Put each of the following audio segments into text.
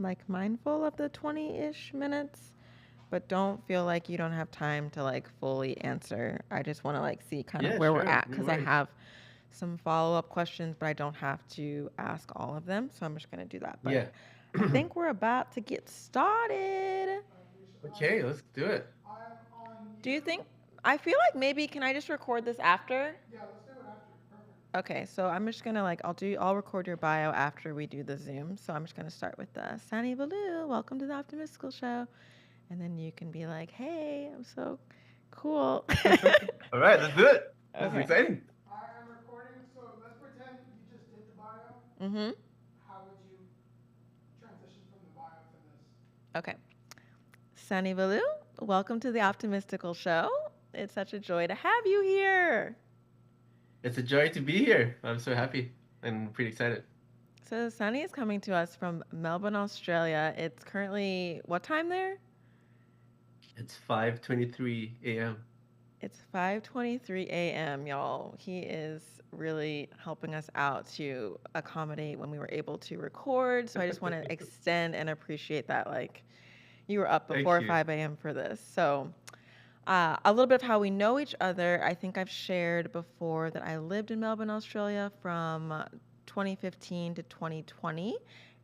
like mindful of the 20-ish minutes, but don't feel like you don't have time to like fully answer. I just want to like see kind of Yeah, where we're sure. at No because I worries. have some follow-up questions, but I don't have to ask all of them, so I'm just going to do that. But Yeah. I think we're about to get started. Okay, let's do it. Do you think I feel like maybe can I just record this after? Okay, so I'm just gonna like I'll record your bio after we do the Zoom. So I'm just gonna start with Sunny Baloo, welcome to the Optimistical Show. And then you can be like, hey, I'm so cool. All right, let's do it. This is Okay. exciting. Mm-hmm. Okay. Sunny Baloo, welcome to the Optimistical Show. It's such a joy to have you here. It's a joy to be here. I'm so happy and pretty excited. So Sunny is coming to us from Melbourne, Australia. It's currently what time there? It's 5:23 a.m. It's 5:23 a.m., y'all. He is really helping us out to accommodate when we were able to record. So I just want to extend and appreciate that like you were up Thank before you. 5 a.m. for this. So a little bit of how we know each other. I think I've shared before that I lived in Melbourne, Australia from 2015 to 2020.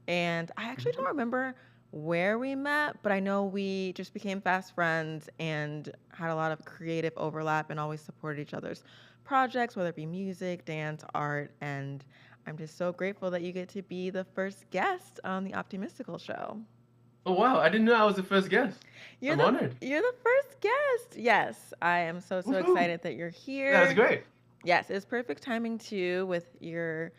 And I actually Mhm. don't remember where we met, but I know we just became fast friends and had a lot of creative overlap and always supported each other's projects, whether it be music, dance, art. And I'm just so grateful that you get to be the first guest on the Optimistical Show. Oh wow, I didn't know I was the first guest. You're I'm the honored. you're the first guest. Yes, I am so Woohoo! excited that you're That was here. great. Yes, it's perfect timing too with your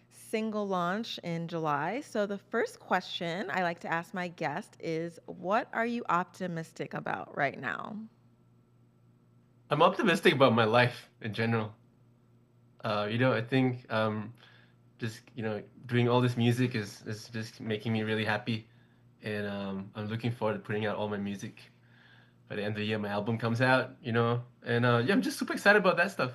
single launch in July. So the first question I like to ask my guest is what are you optimistic about right now? I'm optimistic about my life in general. I think just doing all this music is just making me really happy, and I'm looking forward to putting out all my music. By the end of the year, my album comes out, and yeah, I'm just super excited about that stuff.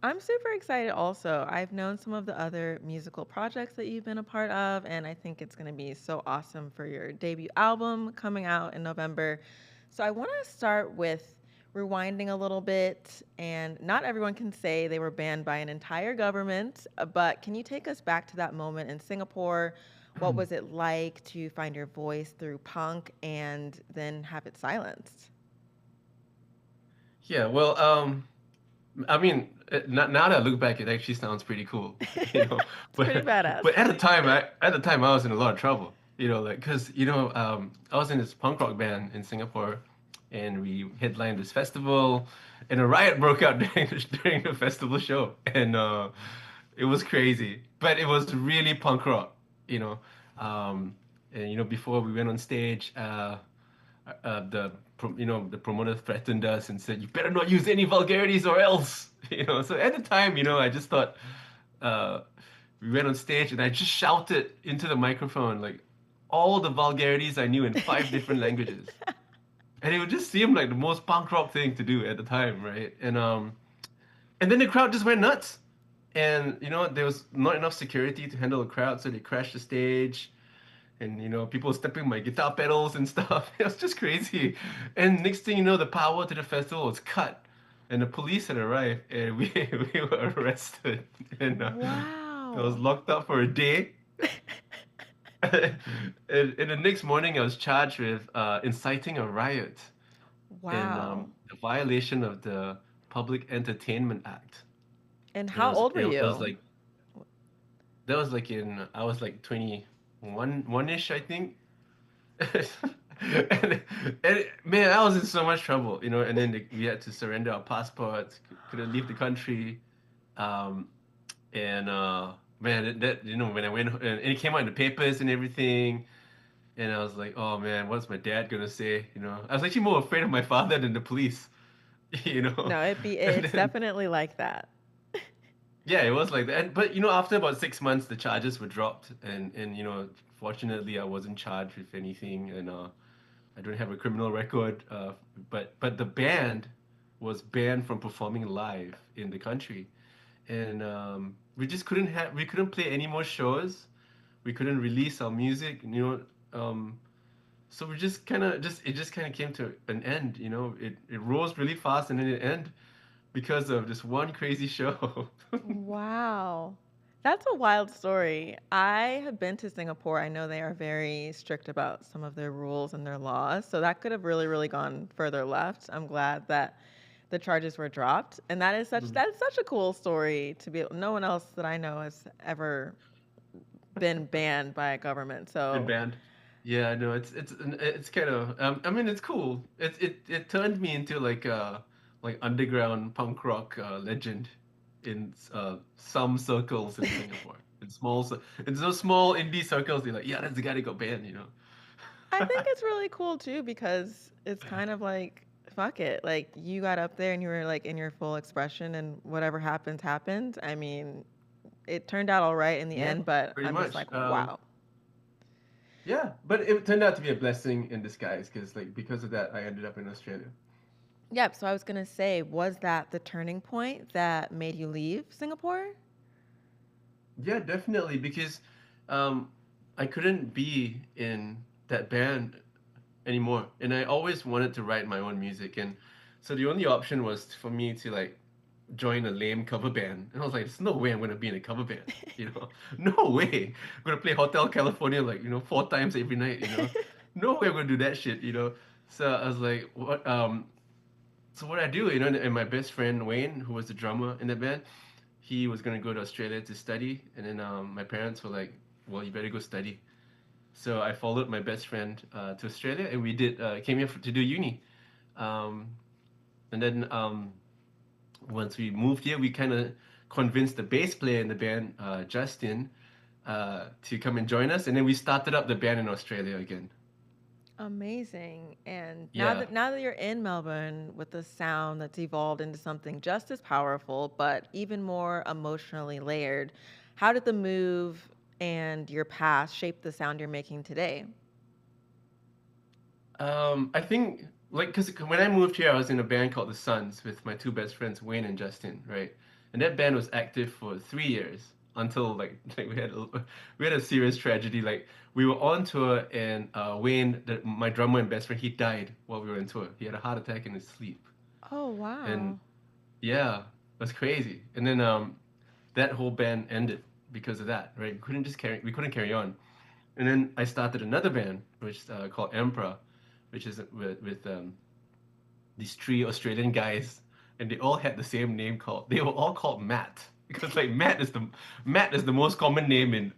I'm super excited also. I've known some of the other musical projects that you've been a part of, and I think it's going to be so awesome for your debut album coming out in November. So I want to start with rewinding a little bit, and not everyone can say they were banned by an entire government, but can you take us back to that moment in Singapore? What was it like to find your voice through punk and then have it silenced? Yeah, well, I mean, now that I look back, it actually sounds pretty cool, you know. It's pretty But badass. but at the time I was in a lot of trouble, like because I was in this punk rock band in Singapore, and we headlined this festival, and a riot broke out during the festival show, and it was crazy, but it was really punk rock, you know. Um, and before we went on stage, the promoter threatened us and said, "You better not use any vulgarities or else." So at the time, I just thought, uh, we went on stage and I just shouted into the microphone like all the vulgarities I knew in 5 different languages, and it would just seem like the most punk rock thing to do at the time, right? And then the crowd just went nuts, and there was not enough security to handle the crowd, so they crashed the stage, and people stepping my guitar pedals and stuff. It was just crazy. And next thing you know, the power to the festival was cut, and the police had arrived, and we we were arrested, and I was Wow. locked up for a day. And the next morning, I was charged with inciting a riot and Wow. the violation of the Public Entertainment Act. And And how old were it was you? like that was like in I was like 21 ish, I think. And man, I was in so much trouble, and then we had to surrender our passports, couldn't leave the country. Um, and man, when I went and it came out in the papers and everything, and I was like, oh man, what's my dad gonna say? I was actually more afraid of my father than the police, you know. No, And it's then definitely like that. yeah, it was like that. But after about 6 months, the charges were dropped, and fortunately, I wasn't charged with anything, and I don't have a criminal record, but the band was banned from performing live in the country, and we just couldn't play any more shows. We couldn't release our music. Um, so we just kind of just it just kind of came to an end. It rose really fast and then it ended because of just one crazy show. Wow. That's a wild story. I have been to Singapore. I know they are very strict about some of their rules and their laws. So that could have really, really gone further left. I'm glad that the charges were dropped. And that is such a cool story to be no one else that I know has ever been banned by a government. Been So banned. Yeah, no, it's kind of I mean it's cool. It turned me into like underground punk rock legend in some circles in Singapore. In those small indie circles, they're like, yeah, that's the guy that got banned. I think it's really cool too because it's kind of like fuck it. Like you got up there and you were like in your full expression and whatever happens happened. I mean, it turned out all right in the Yeah, end, but pretty I'm just much. like, wow. Yeah, but it turned out to be a blessing in disguise because like because of that, I ended up in Australia. Yep, so I was going to say, was that the turning point that made you leave Singapore? Yeah, definitely because um, I couldn't be in that band anymore. And I always wanted to write my own music. And so the only option was for me to like join a lame cover band. And I was like, there's no way I'm gonna be in a cover band. You know, no way. I'm gonna play Hotel California like, 4 times every night. No way I'm gonna do that shit. So I was like, what I do, and my best friend Wayne, who was the drummer in the band, he was gonna go to Australia to study, and then my parents were like, "Well, you better go study." So I followed my best friend to Australia, and we did came here to do uni. Um, and then once we moved here, we kind of convinced the bass player in the band, Justin, to come and join us, and then we started up the band in Australia again. Amazing. And Yeah. now that you're in Melbourne with the sound that's evolved into something just as powerful, but even more emotionally layered, how did the move and your past shape the sound you're making today? I think like because when I moved here, I was in a band called the Suns with my two best friends, Wayne and Justin, right? And that band was active for 3 years until like we had a serious tragedy. Like we were on tour and Wayne, my drummer and best friend, he died while we were on tour. He had a heart attack in his sleep, Oh, and wow. yeah, it was crazy. And then that whole band ended because of that, right? We couldn't carry on. And then I started another band, which called Emperor, which is with these three Australian guys, and they all had the same name called. They were all called Matt because like Matt is the most common name in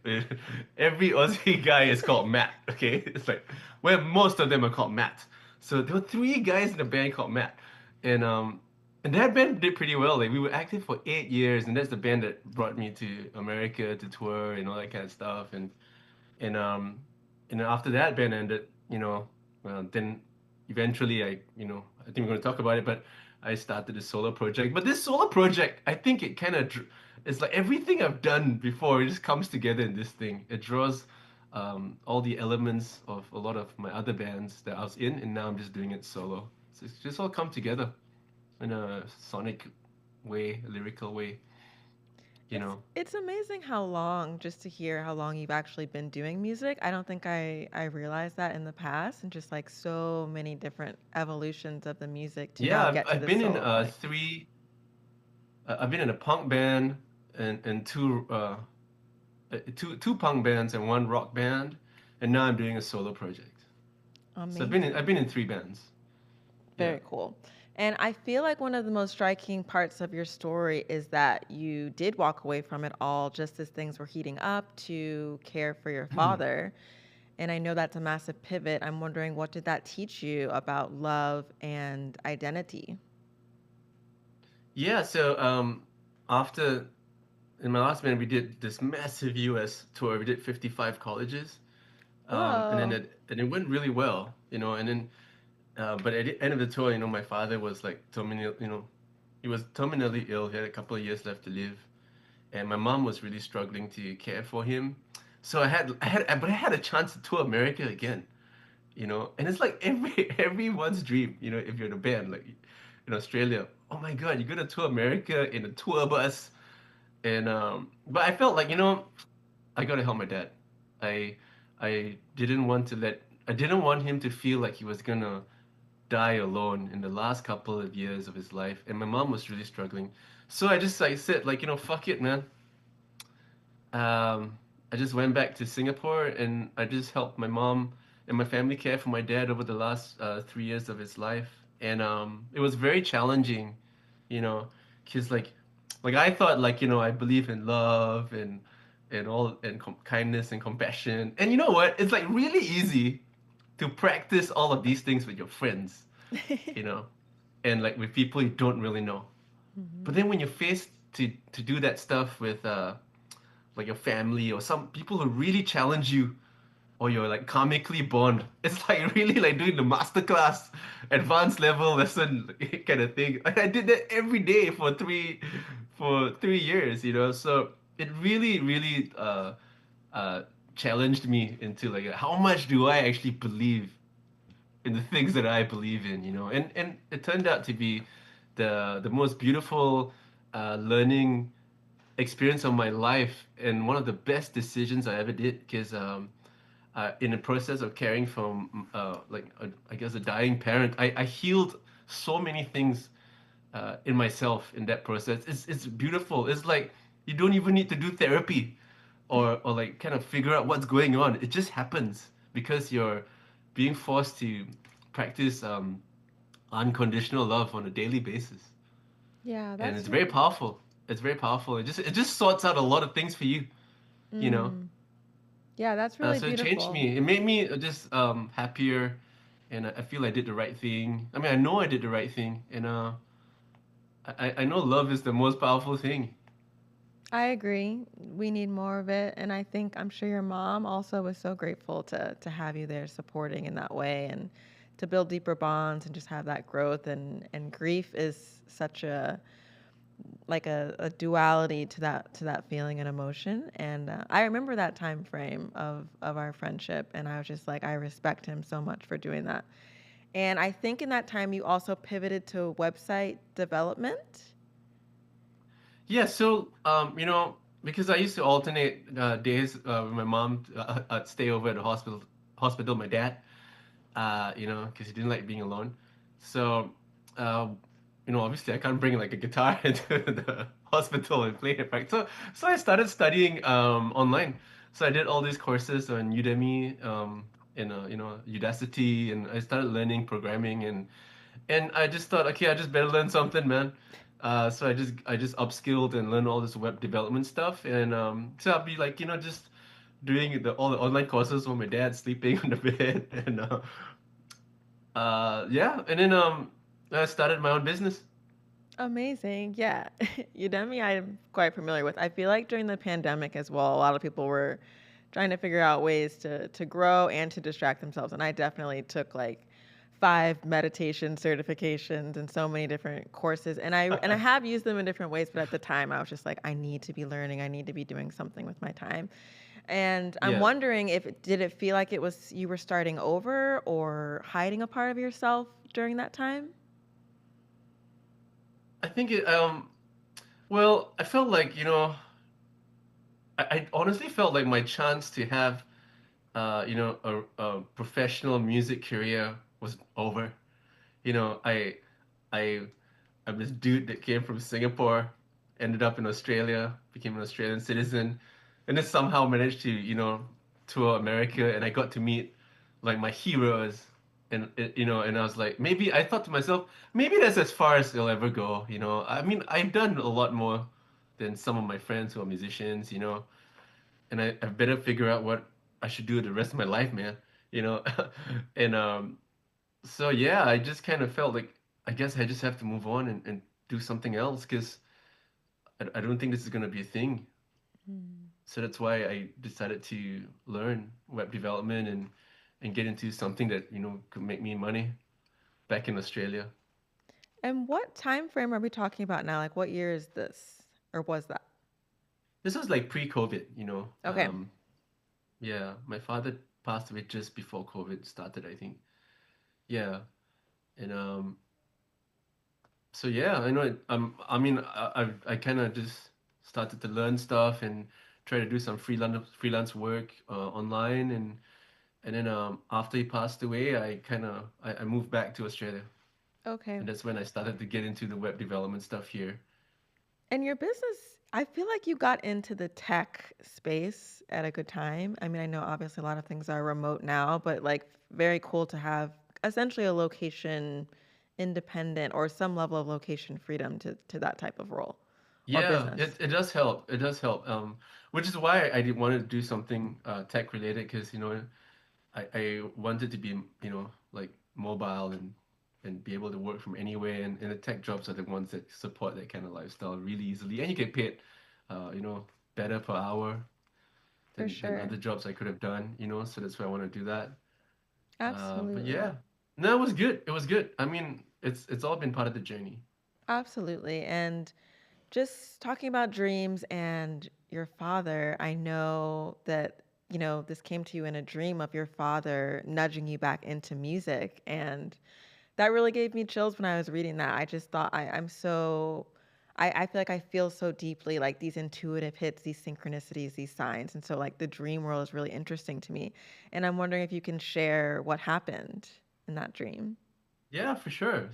every Aussie guy is called Matt. Okay, it's like well most of them are called Matt. So there were three guys in the band called Matt, and um. And that band did pretty well. Like we were active for 8 years, and that's the band that brought me to America to tour and all that kind of stuff. And and then after that band ended, then eventually I think we're going to talk about it, but I started a solo project. But this solo project, I think it kind of it's like everything I've done before. It just comes together in this thing. It draws all the elements of a lot of my other bands that I was in, and now I'm just doing it solo. So it's just all come together in a sonic way, a lyrical way, you know. It's amazing how long, just to hear how long you've actually been doing music. I don't think I realized that in the past, and just like so many different evolutions of the music to Yeah, now I've, get to I've this been in solo point. I've been in a punk band and two punk bands and one rock band, and now I'm doing a solo project. So I've Amazing. been in three bands. Yeah. Very cool. And I feel like one of the most striking parts of your story is that you did walk away from it all just as things were heating up to care for your father. And I know that's a massive pivot. I'm wondering, what did that teach you about love and identity? Yeah, so after in my last band we did this massive US tour. We did 55 colleges. Whoa. And it went really well, and then but at the end of the tour, my father was like he was terminally ill. He had a couple of years left to live. And my mom was really struggling to care for him. So but I had a chance to tour America again. And it's like everyone's dream, if you're in a band like in Australia. Oh my God, you're gonna tour America in a tour bus, and but I felt like I gotta help my dad. I I didn't want him to feel like he was gonna die alone in the last couple of years of his life, and my mom was really struggling. So I just like said like, fuck it, man. I just went back to Singapore and I just helped my mom and my family care for my dad over the last 3 years of his life, and it was very challenging, you know, because like I thought like I believe in love and all and kindness and compassion, and you know what? It's like really easy to practice all of these things with your friends, you know, and like with people you don't really know. But Mhm. then when you're faced to do that stuff with like your family or some people who really challenge you or you're like karmically bond. It's like really like doing the masterclass, advanced level lesson kind of thing. Like I did that every day for 3 years, So it really, really uh challenged me into like how much do I actually believe in the things that I believe in. And it turned out to be the most beautiful learning experience of my life and one of the best decisions I ever did because in the process of caring for I guess a dying parent, I healed so many things in myself in that process. It's beautiful. It's like you don't even need to do therapy or like kind of figure out what's going on. It just happens because you're being forced to practice unconditional love on a daily basis, Yeah, and that's it's very really. powerful. It's very powerful. It just sorts out a lot of things for you, you know. Mm. Yeah, that's really So it changed beautiful. me. It made me just happier, and I feel I did the right thing. I mean, I know I did the right thing, and I know love is the most powerful thing. I agree. We need more of it, and I think I'm sure your mom also was so grateful to have you there supporting in that way and to build deeper bonds and just have that growth and grief is such a like a duality to that feeling and emotion and I remember that time frame of our friendship and I was just like I respect him so much for doing that and I think in that time you also pivoted to website development. Yeah. So because I used to alternate days with my mom. I'd stay over at the hospital, with my dad. Because he didn't like being alone. So, uh, obviously I can't bring like a guitar into the hospital and play it back. So I started studying online. So I did all these courses on Udemy, and Udacity, and I started learning programming, and I just thought, okay, I just better learn something, man. So I just upskilled and learned all this web development stuff, and so I'll be like, just doing all the online courses while my dad's sleeping on the bed, and yeah, and then I started my own business. Amazing. Yeah. Udemy, I'm quite familiar with. I feel like during the pandemic as well, a lot of people were trying to figure out ways to grow and to distract themselves. And I definitely took like 5 meditation certifications and so many different courses. And I have used them in different ways, but at the time I was just like, I need to be learning. I need to be doing something with my time. And I'm Yeah, wondering if did it feel like it was you were starting over or hiding a part of yourself during that time? I think well, I felt like I honestly felt like my chance to have a professional music career was over. You know, I I'm this dude that came from Singapore, ended up in Australia, became an Australian citizen, and then somehow managed to, tour America, and I got to meet like my heroes, and I was like, maybe I thought to myself, maybe that's as far as it'll ever go. I mean, I've done a lot more than some of my friends who are musicians, and I better figure out what I should do the rest of my life, man. You know, and so yeah, I just kind of felt like I guess I just have to move on and do something else because I don't think this is gonna be a thing. Hmm. So that's why I decided to learn web development and get into something that could make me money back in Australia. And what time frame are we talking about now? Like what year is this or was that? This was like pre-COVID, Okay. Yeah, my father passed away just before COVID started, I think. Yeah, and so yeah, I know it. I mean, I kind of just started to learn stuff and try to do some freelance work online, and then after he passed away, I moved back to Australia, Okay. and that's when I started to get into the web development stuff here. And your business, I feel like you got into the tech space at a good time. I mean, I know obviously a lot of things are remote now, but like very cool to have essentially a location independent or some level of location freedom to that type of role or Yeah, business. it does help. It does help. Which is why I did wanted to do something tech related because I wanted to be like mobile and be able to work from anywhere, and the tech jobs are the ones that support that kind of lifestyle really easily, and you get paid uh, you know better per hour For than sure. other jobs I could have done, so that's why I want to do that. But Absolutely. yeah, no, it was good. It was good. I mean, it's all been part of the journey. Absolutely. And just talking about dreams and your father, I know that, this came to you in a dream of your father nudging you back into music. And that really gave me chills when I was reading that. I just thought I feel like I feel so deeply like these intuitive hits, these synchronicities, these signs. And so like the dream world is really interesting to me. And I'm wondering if you can share what happened in that dream. Yeah, for sure.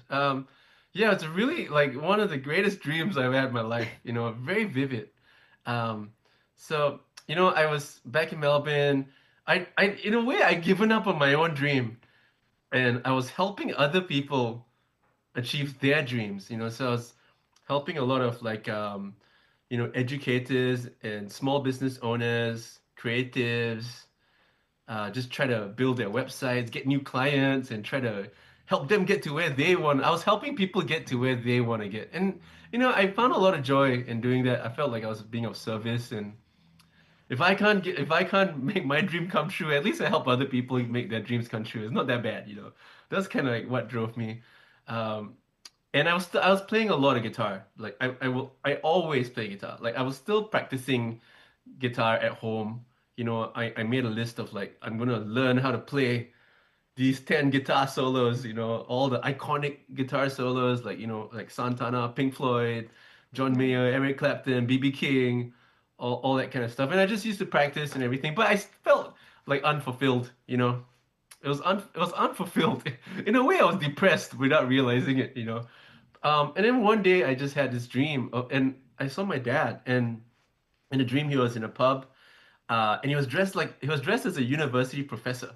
Yeah, it's really like one of the greatest dreams I've had in my life. Very vivid. Um, so I was back in Melbourne. In a way, I given up on my own dream, and I was helping other people achieve their dreams. So I was helping a lot of like educators and small business owners, creatives, just try to build their websites, get new clients, and try to help them get to where they want. I was helping people get to where they want to get, and I found a lot of joy in doing that. I felt like I was being of service, and if I can't make my dream come true, at least I help other people make their dreams come true. It's not that bad. That's kind of like what drove me. Um, and I was playing a lot of guitar. Like I always play guitar. Like I was still practicing guitar at home. I made a list of like I'm gonna learn how to play these 10 guitar solos, all the iconic guitar solos like like Santana, Pink Floyd, John Mayer, Nice. Eric Clapton, BB King, all that kind of stuff. And I just used to practice and everything, but I felt like unfulfilled. It was unfulfilled. In a way, I was depressed without realizing it. And then one day I just had this dream and I saw my dad, and in the dream he was in a pub, and he was dressed as a university professor,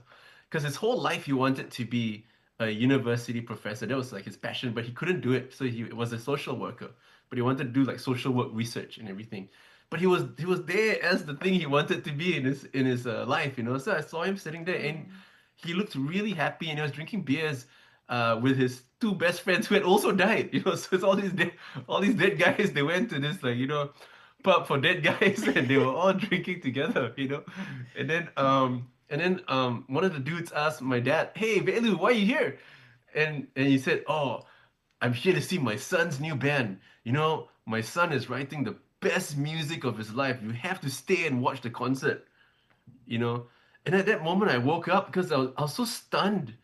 because his whole life he wanted to be a university professor. That was like his passion, but he couldn't do it, so he was a social worker. But he wanted to do like social work research and everything. But he was there as the thing he wanted to be in his life. So I saw him sitting there, and Oh. he looked really happy, and he was drinking beers with his two best friends who had also died. So it's all these dead guys. They went to this like pub for dead guys, and they were all drinking together. And then one of the dudes asked my dad, "Hey, Velu, why are you here?" And he said, "Oh, I'm here to see my son's new band. My son is writing the best music of his life. You have to stay and watch the concert." You know. And at that moment, I woke up because I was so stunned,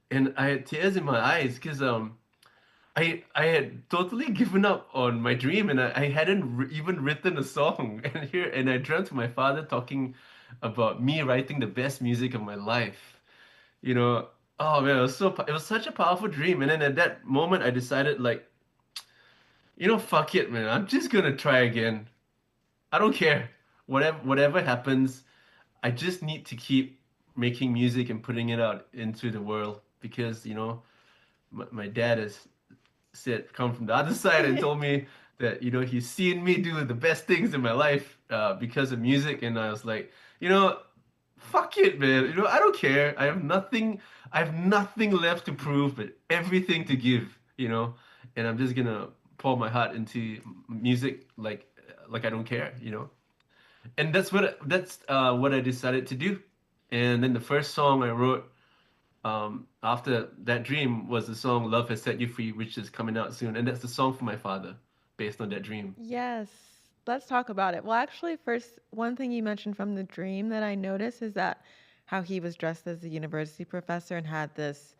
and I had tears in my eyes because I had totally given up on my dream, and I hadn't even written a song. And I dreamt my father talking about me writing the best music of my life. You know, oh man, it was such a powerful dream. And then at that moment, I decided like, fuck it, man. I'm just gonna try again. I don't care. Whatever happens, I just need to keep making music and putting it out into the world because my dad is said come from the other side and told me that he's seen me do the best things in my life because of music, and I was like, fuck it, man. I don't care. I have nothing left to prove, but everything to give. And I'm just gonna pour my heart into music like I don't care. And that's what I decided to do. And then the first song I wrote after that dream was the song Love Has Set You Free, which is coming out soon. And that's the song for my father based on that dream. Yes, let's talk about it. Well, actually, first, one thing you mentioned from the dream that I noticed is that how he was dressed as a university professor and had this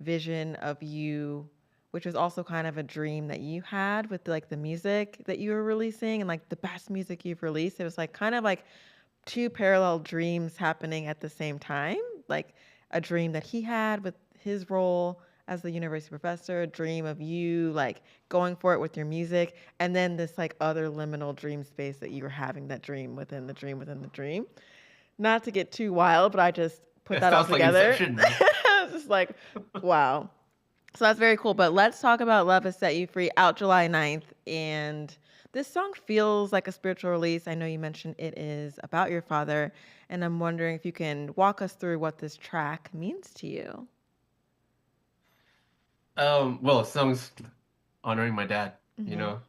vision of you which was also kind of a dream that you had with like the music that you were releasing and like the best music you've released. It was like kind of like two parallel dreams happening at the same time, like a dream that he had with his role as the university professor, a dream of you like going for it with your music, and then this like other liminal dream space that you were having that dream within the dream within the dream. Not to get too wild, but I just put It that all sounds like together. Inception, man. It's just like, wow. So that's very cool. But let's talk about Love Has Set You Free out July 9th. And this song feels like a spiritual release. I know you mentioned it is about your father. And I'm wondering if you can walk us through what this track means to you. Well, songs honoring my dad, you Hmm. know.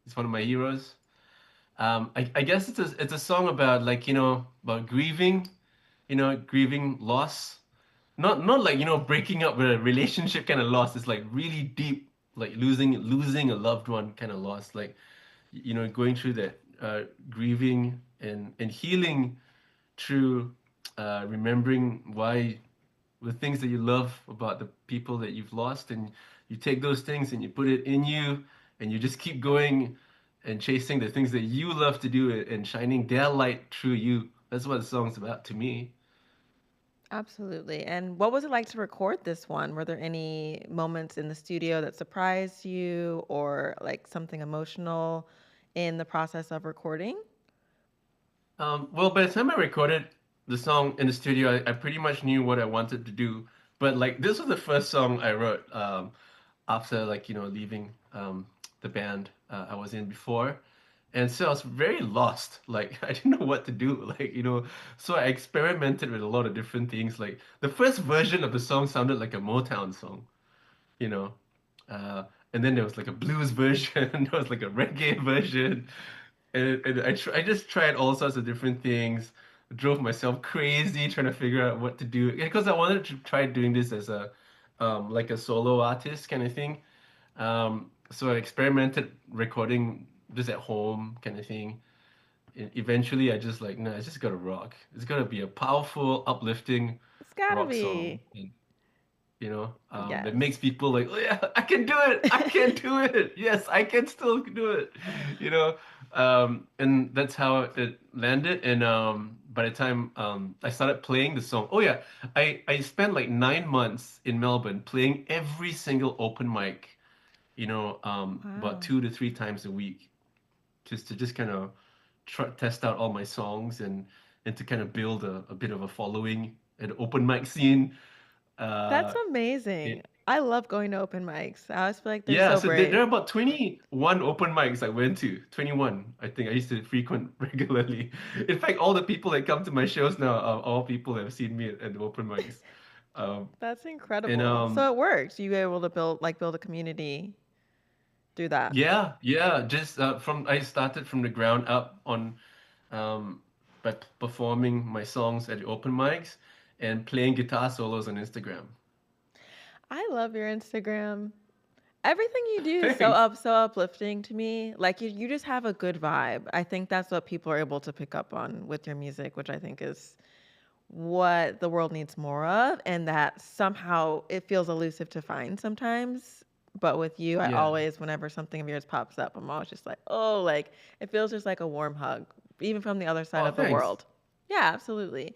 He's one of my heroes. I guess it's a song about like, about grieving, grieving loss. Not like, breaking up with a relationship kind of loss. It's like really deep, like losing a loved one kind of loss. Like, going through that grieving and healing through remembering why the things that you love about the people that you've lost, and you take those things and you put it in you, and you just keep going and chasing the things that you love to do and shining their light through you. That's what the song's about to me. Absolutely. And what was it like to record this one? Were there any moments in the studio that surprised you or like something emotional in the process of recording? Well, by the time I recorded the song in the studio, I pretty much knew what I wanted to do. But like this was the first song I wrote after like leaving the band I was in before, and so I was very lost. Like I didn't know what to do. Like so I experimented with a lot of different things. Like the first version of the song sounded like a Motown song, you know. Uh, and then there was like a blues version, there was like a reggae version, and I just tried all sorts of different things, drove myself crazy trying to figure out what to do because I wanted to try doing this as a like a solo artist kind of thing. So I experimented recording just at home kind of thing. And eventually, I just like, no, it's just gotta rock. It's gotta be a powerful, uplifting It's gotta rock song. be. That Yes. makes people like, oh yeah, I can do it. I can do it. Yes, I can still do it. You know, and that's how it landed. And by the time I started playing the song, oh yeah, I spent like 9 months in Melbourne playing every single open mic. About Wow. 2 to 3 times a week, just to just kind of test out all my songs and to kind of build a bit of a following at the open mic scene. That's Uh, amazing. I love going to open mics. I always feel like they're Yeah, so so there brave. are about 21 open mics I went to. 21, I think. I used to frequent regularly. In fact, all the people that come to my shows now are all people that have seen me at the open mics. Um, That's and incredible. So it worked. You were able to build a community through that. yeah, yeah, just I started from the ground up on um, by performing my songs at the open mics and playing guitar solos on Instagram. I love your Instagram. Everything you do is Thanks. so uplifting to me. Like you just have a good vibe. I think that's what people are able to pick up on with your music, which I think is what the world needs more of, and that somehow it feels elusive to find sometimes. But with you, I Yeah. always, whenever something of yours pops up, I'm always just like, oh, like it feels just like a warm hug, even from the other side Oh, of the thanks. world. Yeah, absolutely.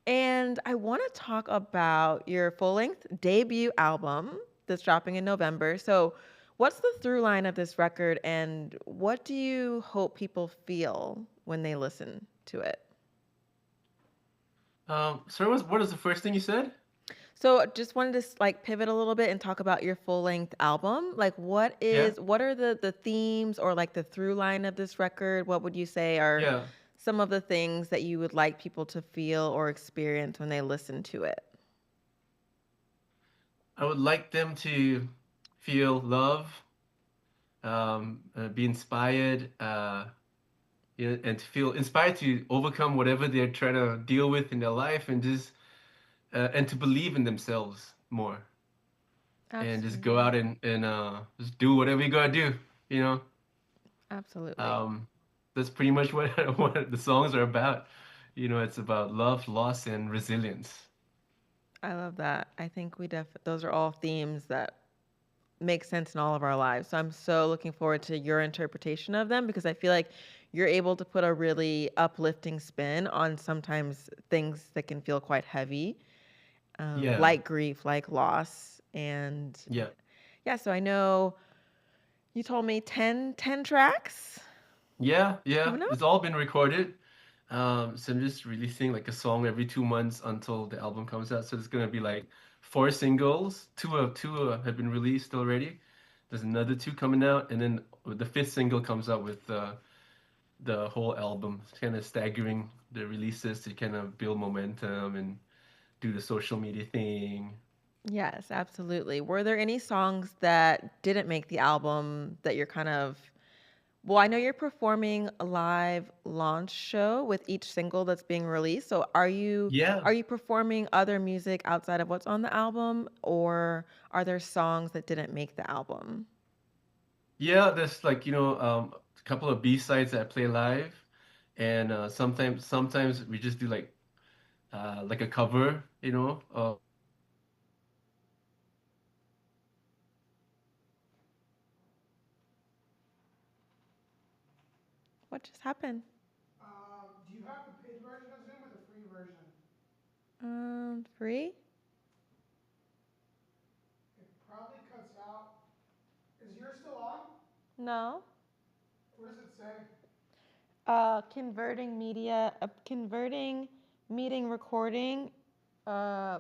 And I want to talk about your full length debut album that's dropping in November. So, what's the through line of this record, and what do you hope people feel when they listen to it? Sorry, what was the first thing you said? So just wanted to like pivot a little bit and talk about your full length album. Like Yeah, what are the themes or like the through line of this record? What would you say are yeah. some of the things that you would like people to feel or experience when they listen to it? I would like them to feel love, be inspired, and to feel inspired to overcome whatever they're trying to deal with in their life, and just and to believe in themselves more, and just go Absolutely. out and just do whatever you gotta do. You know, Absolutely. um, that's pretty much what what the songs are about. It's about love, loss, and resilience. I love that. I think those are all themes that make sense in all of our lives. So I'm so looking forward to your interpretation of them because I feel like you're able to put a really uplifting spin on sometimes things that can feel quite heavy, Yeah, like grief, like loss. And yeah, yeah, so I know you told me ten tracks yeah, yeah. coming up. It's all been recorded. So I'm just releasing like a song every 2 months until the album comes out. So it's gonna be like four singles. Two have been released already. There's another two coming out, and then the fifth single comes out with the whole album. It's kind of staggering the releases to kind of build momentum and do the social media thing. Yes, absolutely. Were there any songs that didn't make the album that you're kind of well, I know you're performing a live launch show with each single that's being released. So Yeah, are you performing other music outside of what's on the album or are there songs that didn't make the album? yeah. There's like a couple of B-sides that I play live, and sometimes we just do like a cover, What just happened? Do you have the paid version of Zoom or the free version? Free? It probably cuts out. Is yours still on? No. What does it say? Converting meeting recording. Uh,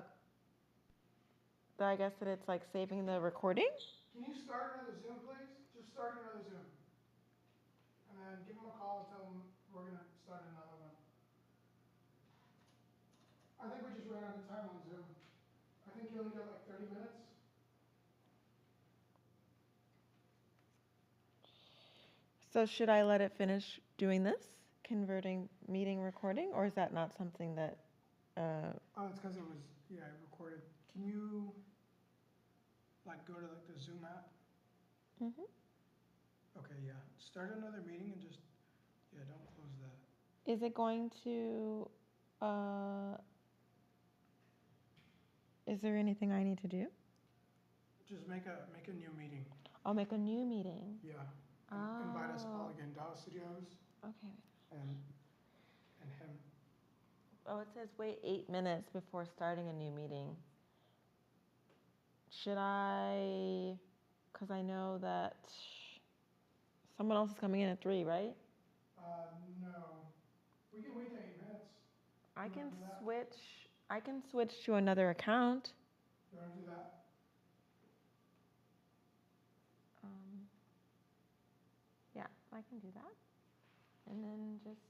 I guess that it's like saving the recording. Can you start another Zoom, please? Just start another Zoom. And then give them a call and tell them we're going to start another one. I think we just ran out of time on Zoom. I think you only got like 30 minutes. So should I let it finish doing this, converting meeting recording, or is that not something that? Uh, Oh, it's because it was, yeah, I recorded. Can you, like, go to like the Zoom app? mhm. Okay, yeah. Start another meeting and just, yeah, don't close that. Is it going to? Uh, is there anything I need to do? Just make a new meeting. I'll make a new meeting. Yeah. And invite us all Oh, again. Dallas Studios okay. and him. Oh, it says wait 8 minutes before starting a new meeting. Should I? Because I know that someone else is coming in at 3, right? No. We can wait the 8 minutes. I You want can to do that? switch. I can switch to another account. You want to do that? Um, yeah, I can do that. And then just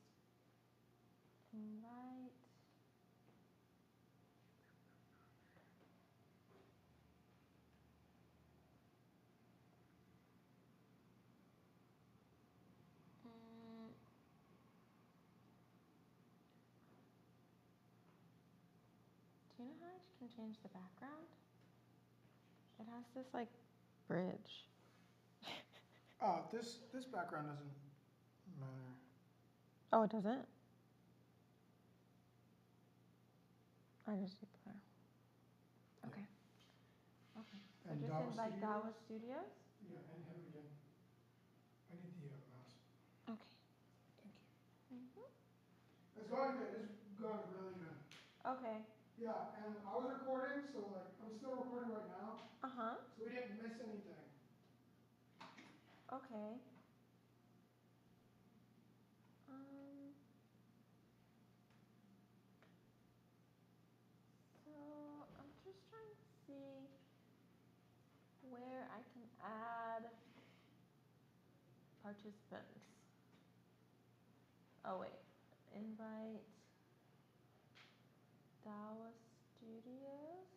invite. Mm, do you know how I can change the background? It has this like bridge. Oh, this background doesn't matter. Oh, it doesn't? I just do blur. Yeah. Okay. Okay. So And just Dallas invite Studios? Dawa Studios? Yeah, and him again. I need the mouse. Okay. Thank you. Hmm. It's going good. It's going really good. Okay. Yeah, and I was recording, so like I'm still recording right now, Uh huh. so we didn't miss anything. Okay. Um. So I'm just trying to see where I can add participants. Oh wait. Invite Dawa Studios.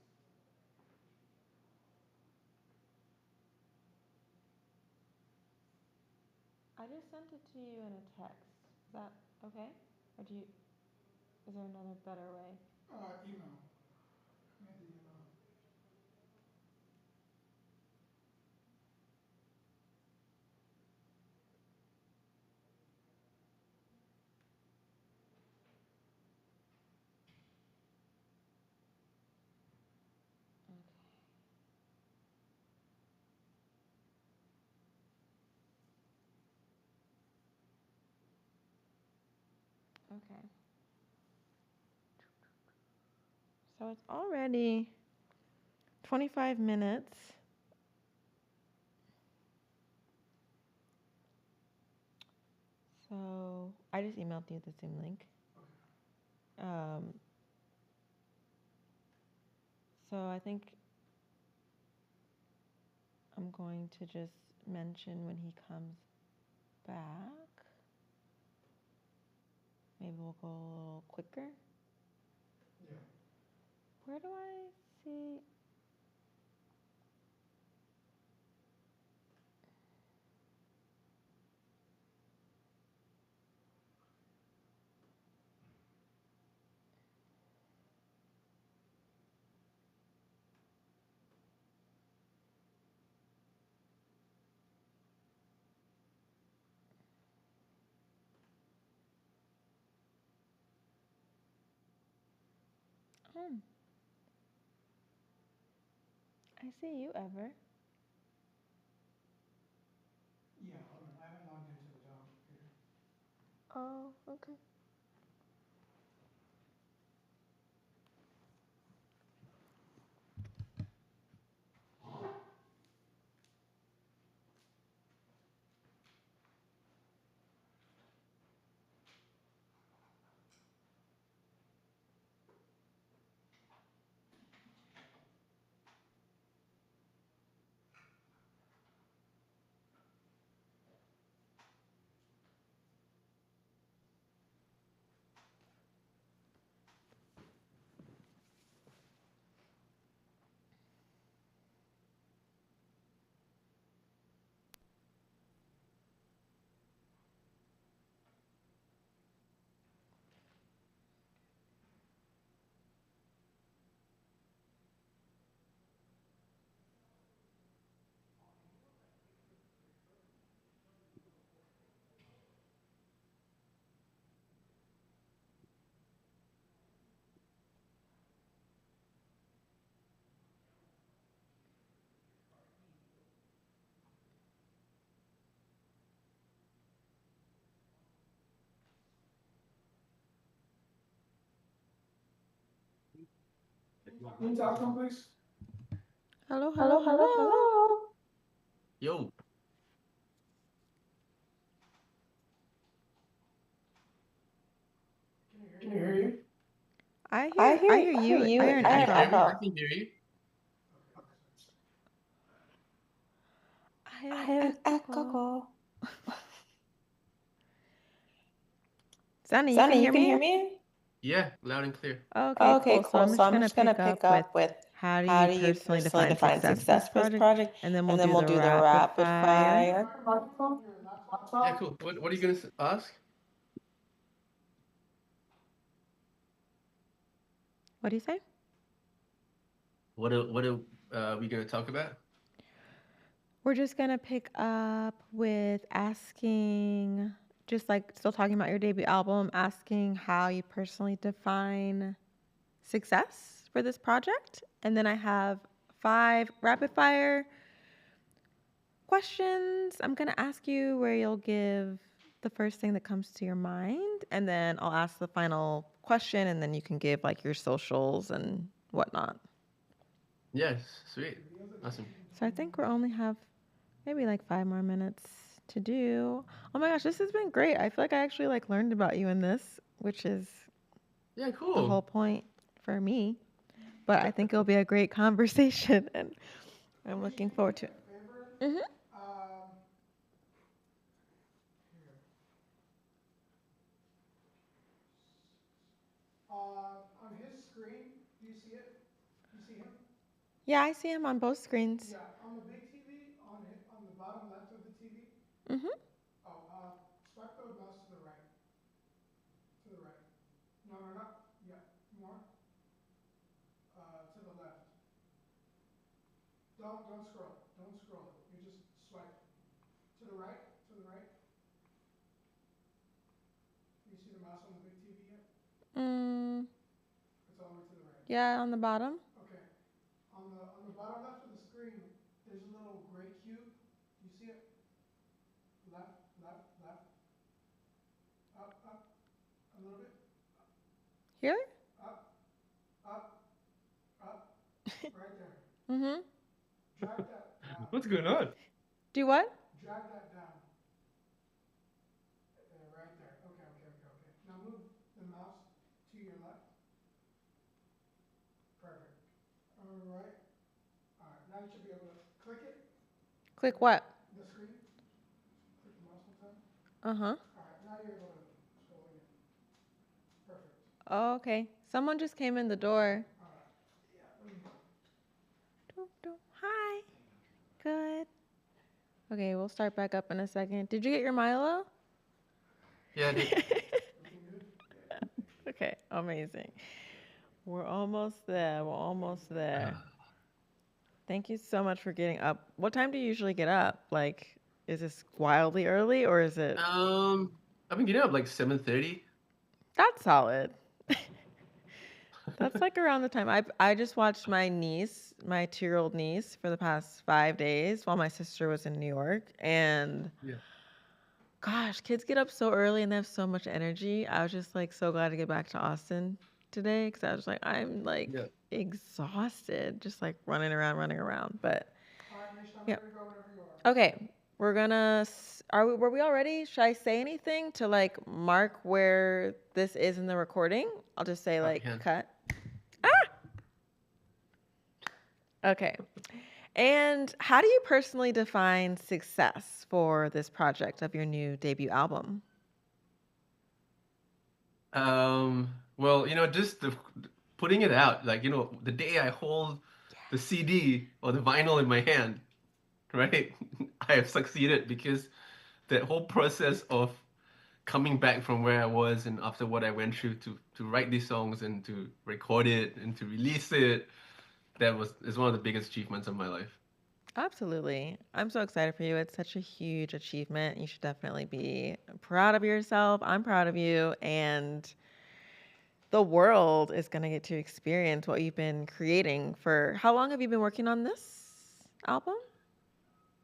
I just sent it to you in a text. Is that okay? Or is there another better way? Email. I made the email. Okay. Okay. So it's already 25 minutes. So I just emailed you the Zoom link. Um, so I think I'm going to just mention when he comes back. Maybe we'll go a little quicker. Yeah. Where do I see? Oh, I see you, Ever. Yeah, hold on. I haven't logged into the demo computer. Oh, okay. Can you talk to him, please? Hello, hello, Hello, hello, hello. hello. Yo, Can you hear you? I hear I hear you. I you. hear an I can hear you an hear echo. me? I echo. can hear you. I hear I an hear an echo. echo. Sunny, you can Sunny, you hear can hear me? me? Yeah, loud and clear. Okay, Okay, cool. So cool. I'm So just I'm gonna just gonna pick pick up with up with how do how you do you personally personally define define success for this success for this project? project? And then we'll And then do we'll the do the rapid rapid fire. Your fire. microphone from your laptop? Yeah, cool. What are you gonna ask? What do you say? What are we gonna talk about? We're just gonna pick up with asking, just like still talking about your debut album, asking how you personally define success for this project. And then I have 5 rapid fire questions. I'm going to ask you where you'll give the first thing that comes to your mind. And then I'll ask the final question, and then you can give like your socials and whatnot. Yes, sweet, awesome. So I think we only have maybe like 5 more minutes to do. Oh my gosh, this has been great. I feel like I actually like learned about you in this, which is Yeah, the cool. whole point for me. But I think it'll be a great conversation, and I'm Meesh, looking can you do forward me to a it. favor? Mm-hmm. Here. On his screen, do you see it? Do you see him? Yeah, I see him on both screens. Yeah, on the big TV, on the bottom left of the TV. Mm-hmm. Oh, swipe the mouse to the right. To the right. No, no, no. Yeah, more. To the left. Don't scroll. Don't scroll it. You just swipe. To the right. To the right. Do you see the mouse on the big TV yet? Mm, It's all the way to the right. yeah, on the bottom. Okay. On the bottom left of the screen, there's a little gray cube. Do you see it? Left, left, left. Up, up. A little bit. right there. Mm-hmm. Drag that down. What's going on? Do what? Drag that down. Right there. Okay, okay, okay, okay. Now move the mouse to your left. Perfect. Alright. Alright, now you should be able to click it. Click what? The screen. Click the mouse one time. Uh-huh. Alright, now you're able to scroll again. Perfect. Oh, okay. Someone just came in the door. Alright. Yeah, let me go. Doo, doo. Hi. Good. Okay, we'll start back up in a second. Did you get your Milo? Yeah, I did. Everything good? Okay, amazing. We're almost there. We're almost there. Thank you so much for getting up. What time do you usually get up? Like, is this wildly early or is it? I've been getting up like 7:30. That's solid. That's like around the time I just watched my niece, my 2-year-old niece, for the past 5 days while my sister was in New York. And Yeah. gosh, kids get up so early and they have so much energy. I was just like so glad to get back to Austin today because I was like, I'm like Yeah. exhausted, just like running around, running around. But Alright, Mish, I'm yeah. ready to go whenever you are. Okay, we're gonna. Were we all ready? Should I say anything to like mark where this is in the recording? I'll just say You like can. cut. Ah! Okay. And how do you personally define success for this project of your new debut album? Well, just putting it out, like, the day I hold the CD or the vinyl in my hand, right? I have succeeded because that whole process of coming back from where I was and after what I went through to write these songs and to record it and to release it, is one of the biggest achievements of my life. Absolutely. I'm so excited for you. It's such a huge achievement. You should definitely be proud of yourself. I'm proud of you. And the world is going to get to experience what you've been creating for how long have you been working on this album?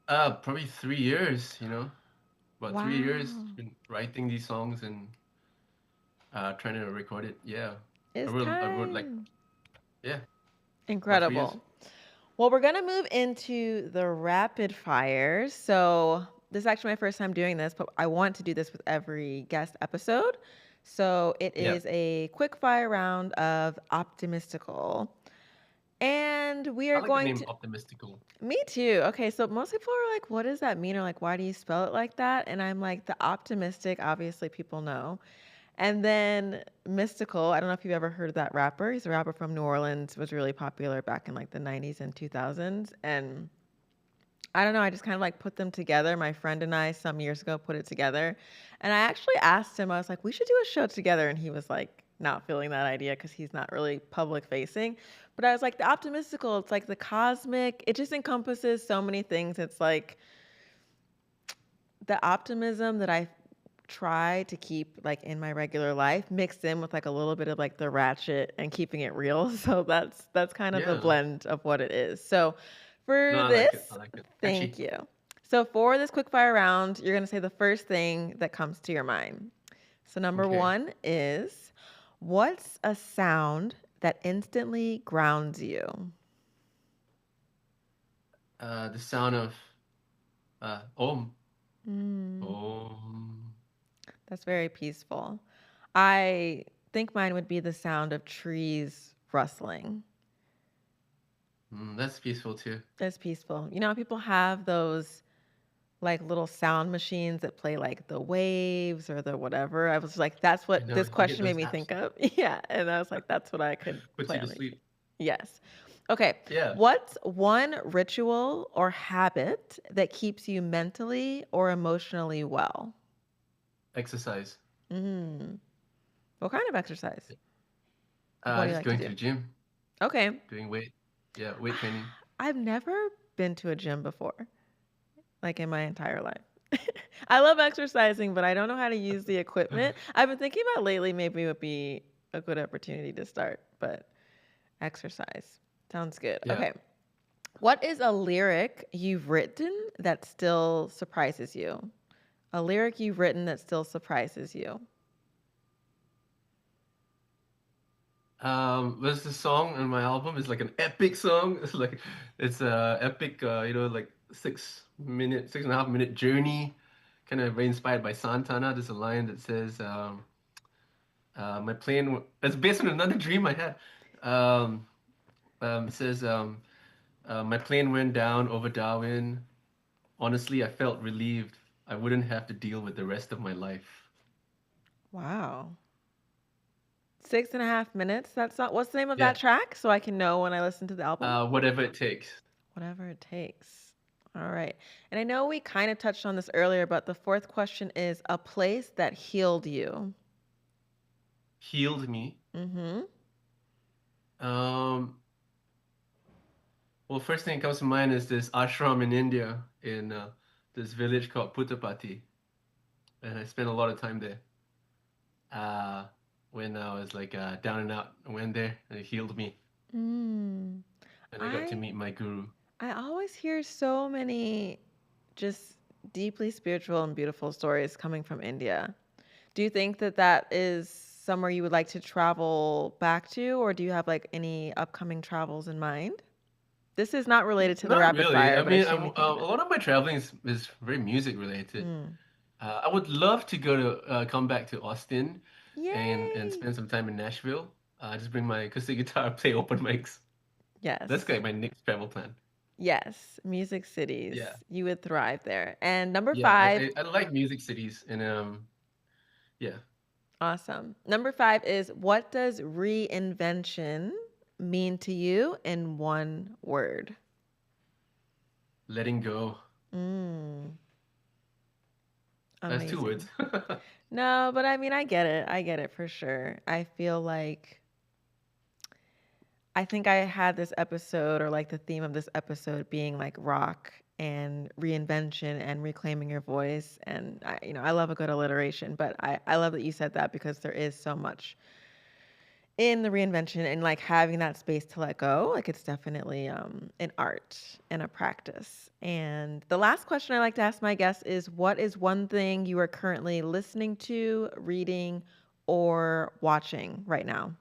Probably 3 years, about 3 years Wow. been writing these songs and trying to record it. Yeah. I It's wrote like, time. yeah, about 3 years. Incredible. Well, we're going to move into the rapid fires. So, this is actually my first time doing this, but I want to do this with every guest episode. So, it Yeah. is a quick fire round of optimistical. And we I are like the going name to. Optimistical. Me too. Okay, so most people are like, what does that mean? Or like, why do you spell it like that? And I'm like, the optimistic, obviously, people know. And then Mystical, I don't know if you've ever heard of that rapper. He's a rapper from New Orleans, was really popular back in like the 90s and 2000s. And I don't know, I just kind of like put them together. My friend and I, some years ago, put it together. And I actually asked him, I was like, we should do a show together. And he was like, not feeling that idea because he's not really public facing. But I was like, the optimistical, it's like the cosmic, it just encompasses so many things. It's like the optimism that I try to keep like in my regular life mixed in with like a little bit of like the ratchet and keeping it real. So that's kind of the Yeah. blend of what it is. So No, for I like it. I this, like it. thank Catchy. you. So for this quick fire round, you're going to say the first thing that comes to your mind. So number Okay. 1 is, what's a sound that instantly grounds you? The sound of Om. Mm, Om. that's very peaceful. I think mine would be the sound of trees rustling. That's peaceful too. It's peaceful. You know, how people have those like little sound machines that play like the waves or the whatever. I was like, that's I what know this you get question made those me apps. think of. Yeah. And I was like, that's what I could Puts play you on to repeat. sleep. Yes. Okay. Yeah. What's one ritual or habit that keeps you mentally or emotionally well? Exercise. Mm. What kind of exercise? Like, what do you Just like to going to do? the gym, Okay. doing weight. Yeah, weight training. I've never been to a gym before, like in my entire life. I love exercising, but I don't know how to use the equipment. I've been thinking about lately maybe it would be a good opportunity to start, but exercise sounds good. Yeah. Okay. What is a lyric you've written that still surprises you? A lyric you've written that still surprises you. There's the song on my album. It's like an epic song. It's a epic, like 6 minute, 6.5 minute journey, kind of very inspired by Santana. There's a line that says, it's based on another dream I had. Um, it says, my plane went down over Darwin. Honestly, I felt relieved. I wouldn't have to deal with the rest of my life. Wow. 6.5 minutes. That's not. What's the name of that Yeah, track? So I can know when I listen to the album. whatever it takes. Whatever it takes. All right. And I know we kind of touched on this earlier, but the fourth question is a place that healed you. Healed me. Mm-hmm. Um, well, first thing that comes to mind is this ashram in India, in this village called Puttapati, and I spent a lot of time there. Uh, when I was like down and out, I went there and it healed me, Mm. and I got to I meet my guru. I always hear so many just deeply spiritual and beautiful stories coming from India. Do you think that that is somewhere you would like to travel back to, or do you have like any upcoming travels in mind? This is not related to the Not rapid really. fire, I but it mean, just made me a think of it. lot of my traveling is very music related. Mm. I would love to go to come back to Austin and Yay! spend some time in Nashville. Just bring my acoustic guitar, play open mics. That's Yes. like my next travel plan. Yes. Music cities. Yeah, You would thrive there. And number yeah. five, I like music cities, and yeah, awesome. Number five is what does reinvention mean to you in one word? letting go. Mm, That's two words. amazing. No, but I mean, I get it. I get it for sure. I feel like I think I had this episode or like the theme of this episode being like rock and reinvention and reclaiming your voice. And I love a good alliteration, but I love that you said that because there is so much in the reinvention and like having that space to let go. Like it's definitely an art and a practice. And the last question I like to ask my guests is what is one thing you are currently listening to, reading, or watching right now?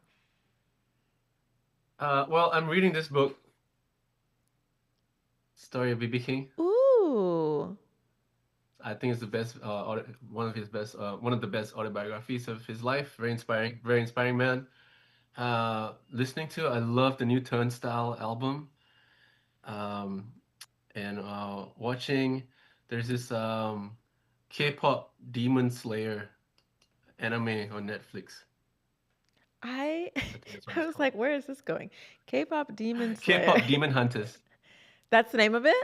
Well, I'm reading this book, Story of B.B. King. Ooh. I think it's the best, one of the best autobiographies of his life. Very inspiring man. Listening to, I love the new Turnstile album. Um, and watching, there's this K-pop Demon Slayer anime on Netflix. I I think that's what I it's was called. like, where is this going? K-pop Demon Slayer. K-pop Demon Hunters. That's the name of it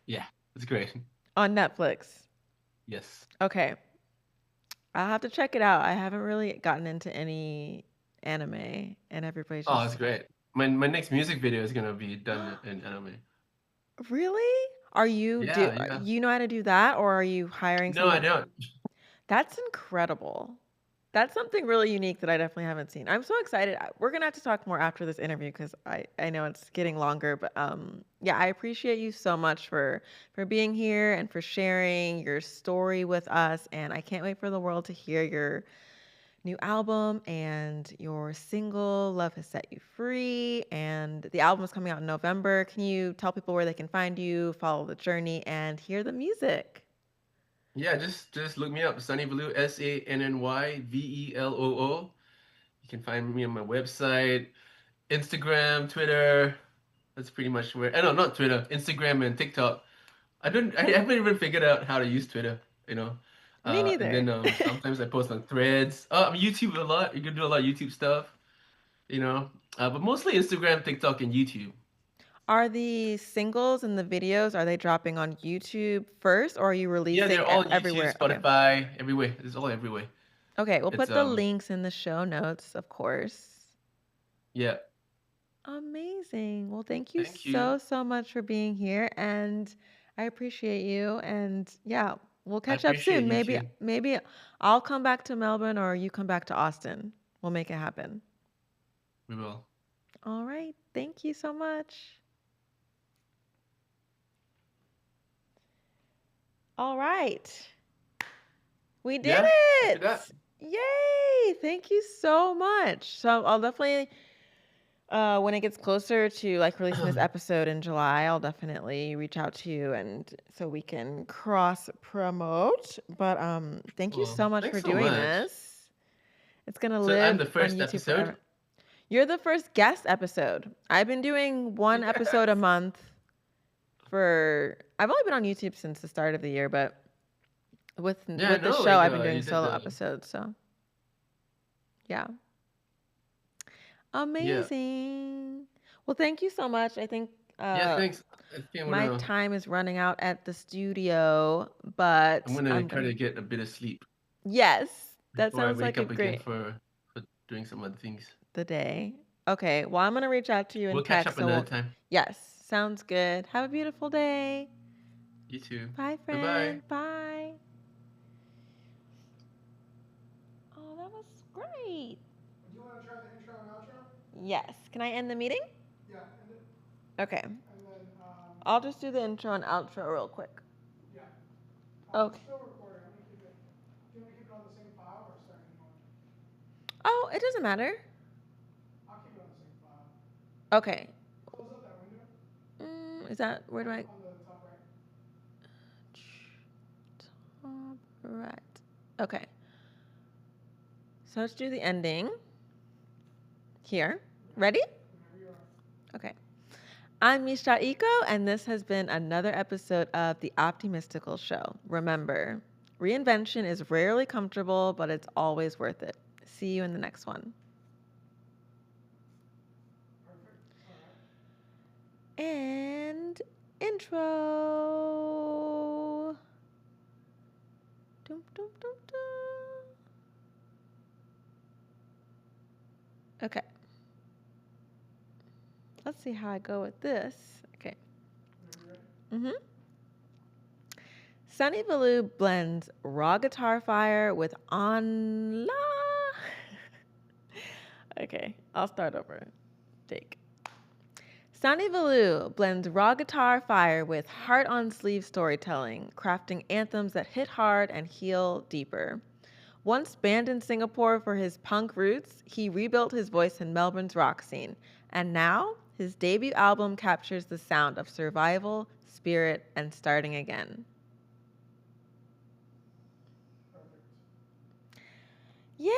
Yeah, it's great. on Netflix. Yes. Okay, I'll have to check it out. I haven't really gotten into any anime, and everybody's Oh, it's just great. My next music video is gonna be done in anime. really? Are you do Yeah, yeah. you know how to do that, or are you hiring No, I someone? don't. That's incredible. That's something really unique that I definitely haven't seen. I'm so excited. We're gonna have to talk more after this interview because I know it's getting longer. But yeah, I appreciate you so much for being here and for sharing your story with us. And I can't wait for the world to hear your new album and your single "Love Has Set You Free." And the album is coming out in November. Can you tell people where they can find you, follow the journey, and hear the music? Yeah, just look me up, Sunny Valoo, SANNYVELOO. You can find me on my website, Instagram, Twitter. That's pretty much where. No, not Twitter, Instagram and TikTok. I haven't even figured out how to use Twitter, you know. Me And neither. then sometimes I post on Threads. I mean, YouTube a lot. You can do a lot of YouTube stuff, you know. But mostly Instagram, TikTok, and YouTube. Are the singles and the videos, are they dropping on YouTube first or are you Yeah, releasing they're all YouTube, everywhere? Okay. Spotify, everywhere. It's all everywhere. Okay, we'll It's put the links in the show notes, of course. yeah. Amazing. Well, thank you Thank you. so much for being here and I appreciate you and yeah, we'll I catch up appreciate soon. you Maybe too. maybe I'll come back to Melbourne or you come back to Austin. We'll make it happen. We will. All right. Thank you so much. All right. We did Yeah. Happy that. it. Yay! Thank you so much. So I'll definitely, when it gets closer to like releasing this episode in July, I'll definitely reach out to you and so we can cross promote. But thank you so Well, much thanks for so doing much. this. It's gonna So I'm live the on first YouTube episode. forever. You're the first guest episode. I've been doing one episode a month for. I've only been on YouTube since the start of the year, but Yeah, I with the know. show, Like I've been doing you did solo the episodes. So yeah. yeah Amazing. Well, thank you so much. I think yeah. Thanks. I think my time is running out at the studio, but I'm gonna I'm try gonna. to get a bit of sleep Yes, that before I sounds wake like a up again great for doing some other things. the day. Okay, well, I'm gonna reach out to you in We'll catch text. up So another we'll. time. Yes, sounds good. Have a beautiful day. You too. Bye, Bye bye. friend. Bye. Oh, that was great. Do you want to try the intro and outro? Yes. Can I end the meeting? Yeah, and Okay. then I'll just do the intro and outro real quick. yeah. Okay. Still recording. I'm gonna keep it. Do you want me to keep it on the same file or start a new one? Oh, it doesn't matter. I'll keep it on the same file. Okay. Close up that window. Is that where do I? On the top right. Top right. Okay. So let's do the ending here. Ready? Whenever you are. Okay. I'm Meesh Eco, and this has been another episode of The Optimistical Show. Remember, reinvention is rarely comfortable, but it's always worth it. See you in the next one. Perfect. All right. And intro. Dum, dum, dum, dum. Okay. Let's see how I go with this. Okay. Whenever you're ready. Sunny Baloo blends raw guitar fire with on la. Okay, I'll start over. Take. Sunny Baloo blends raw guitar fire with heart on sleeve storytelling, crafting anthems that hit hard and heal deeper. Once banned in Singapore for his punk roots, he rebuilt his voice in Melbourne's rock scene. And now, his debut album captures the sound of survival, spirit, and starting again. Perfect. Yay!